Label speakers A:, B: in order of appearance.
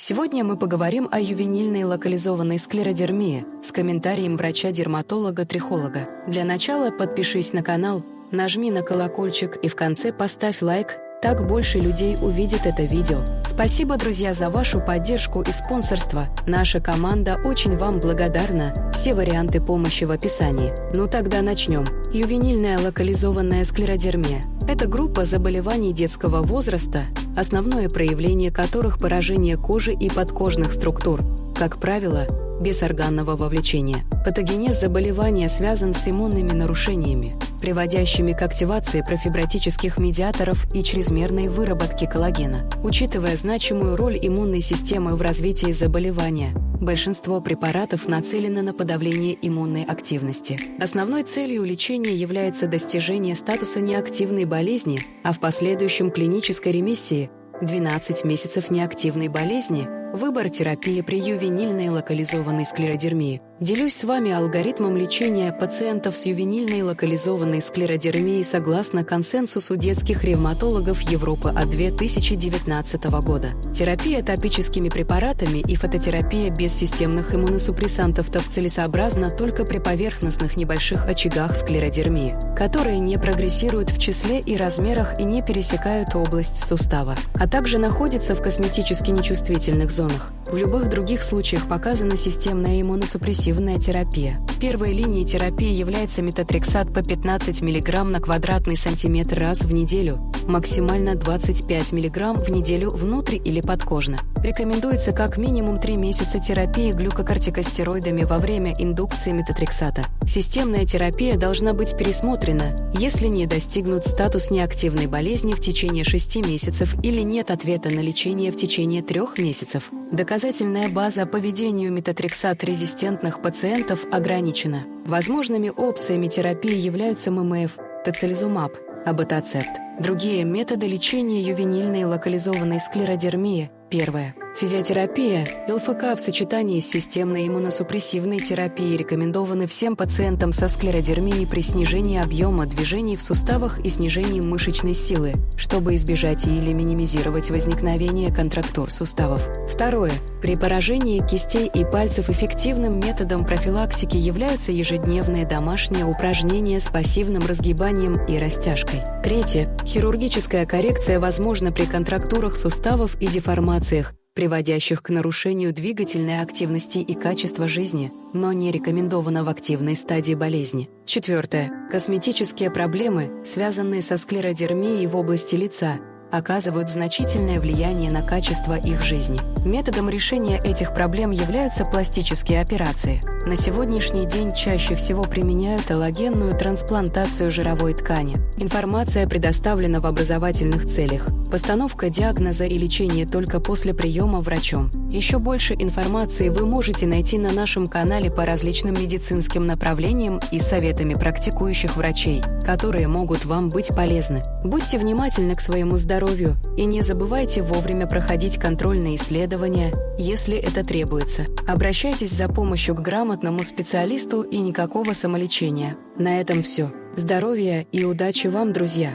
A: Сегодня мы поговорим о ювенильной локализованной склеродермии с комментарием врача-дерматолога-трихолога. Для начала подпишись на канал, нажми на колокольчик и в конце поставь лайк, так больше людей увидит это видео. Спасибо, друзья, за вашу поддержку и спонсорство. Наша команда очень вам благодарна. Все варианты помощи в описании. Ну тогда начнем. Ювенильная локализованная склеродермия – это группа заболеваний детского возраста, основное проявление которых – поражение кожи и подкожных структур, как правило, без органного вовлечения. Патогенез заболевания связан с иммунными нарушениями, приводящими к активации профибротических медиаторов и чрезмерной выработке коллагена. Учитывая значимую роль иммунной системы в развитии заболевания, большинство препаратов нацелены на подавление иммунной активности. Основной целью лечения является достижение статуса неактивной болезни, а в последующем клинической ремиссии – 12 месяцев неактивной болезни – выбор терапии при ювенильной локализованной склеродермии. Делюсь с вами алгоритмом лечения пациентов с ювенильной локализованной склеродермией согласно консенсусу детских ревматологов Европы от 2019 года. Терапия топическими препаратами и фототерапия без системных иммуносупрессантов целесообразна только при поверхностных небольших очагах склеродермии, которые не прогрессируют в числе и размерах и не пересекают область сустава, а также находятся в косметически нечувствительных зонах. В любых других случаях показана системная иммуносупрессивная терапия. Первой линией терапии является метотрексат по 15 мг на квадратный сантиметр раз в неделю, максимально 25 мг в неделю внутри или подкожно. Рекомендуется как минимум 3 месяца терапии глюкокортикостероидами во время индукции метотрексата. Системная терапия должна быть пересмотрена, если не достигнут статус неактивной болезни в течение 6 месяцев или нет ответа на лечение в течение 3 месяцев. Доказательная база по ведению метотрексат-резистентных пациентов ограничена. Возможными опциями терапии являются ММФ, тоцилизумаб, абатацепт. Другие методы лечения ювенильной локализованной склеродермии. Первое. Физиотерапия, ЛФК в сочетании с системной иммуносупрессивной терапией рекомендованы всем пациентам со склеродермией при снижении объема движений в суставах и снижении мышечной силы, чтобы избежать или минимизировать возникновение контрактур суставов. Второе. При поражении кистей и пальцев эффективным методом профилактики являются ежедневные домашние упражнения с пассивным разгибанием и растяжкой. Третье. Хирургическая коррекция возможна при контрактурах суставов и деформациях, приводящих к нарушению двигательной активности и качества жизни, но не рекомендовано в активной стадии болезни. Четвертое. Косметические проблемы, связанные со склеродермией в области лица, оказывают значительное влияние на качество их жизни. Методом решения этих проблем являются пластические операции. На сегодняшний день чаще всего применяют аллогенную трансплантацию жировой ткани. Информация предоставлена в образовательных целях. Постановка диагноза и лечение только после приема врачом. Еще больше информации вы можете найти на нашем канале по различным медицинским направлениям и советами практикующих врачей, которые могут вам быть полезны. Будьте внимательны к своему здоровью и не забывайте вовремя проходить контрольные исследования, если это требуется. Обращайтесь за помощью к грамотному специалисту и никакого самолечения. На этом все. Здоровья и удачи вам, друзья!